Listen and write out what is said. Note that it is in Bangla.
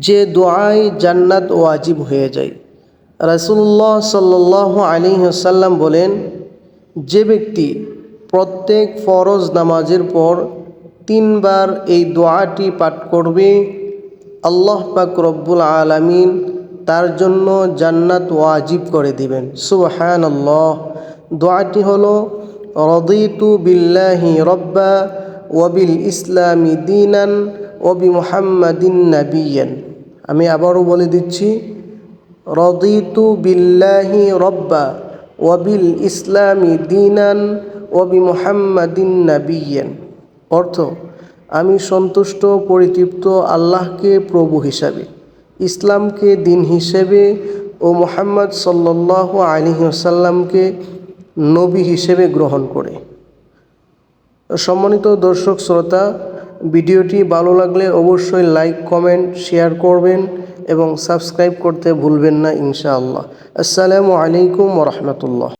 যে দোয়ায় জান্নাত ওয়াজিব হয়ে যায়। রাসূলুল্লাহ সাল্লাল্লাহু আলাইহি ওয়াসাল্লাম বলেন, যে ব্যক্তি প্রত্যেক ফরজ নামাজের পর 3 বার এই দোয়াটি পাঠ করবে, আল্লাহ পাক রব্বুল আলামিন তার জন্য জান্নাত ওয়াজিব করে দিবেন। সুবহানাল্লাহ। দোয়াটি হলো, রাদিতু বিল্লাহি রব্বা ওয়া বিল ইসলামি দীনান ওয়া বি মুহাম্মাদিন নাবিয়্যান। আমি আবারও বলে দিচ্ছি, রাদিতু বিল্লাহি রব্বা ওয়া বিল ইসলামি দীনান ওয়া বি মুহাম্মাদিন নাবিয়্যান। অর্থ, আমি সন্তুষ্ট পরিতৃপ্ত আল্লাহকে প্রভু হিসাবে, ইসলামকে দিন হিসেবে ও মুহাম্মদ সাল্লাল্লাহু আলাইহি ওয়াসাল্লামকে নবী হিসেবে গ্রহণ করে। সম্মানিত দর্শক শ্রোতা, ভিডিওটি ভালো লাগলে অবশ্যই লাইক, কমেন্ট, শেয়ার করবেন এবং সাবস্ক্রাইব করতে ভুলবেন না ইনশাআল্লাহ। আসসালামু আলাইকুম ওয়া রাহমাতুল্লাহ।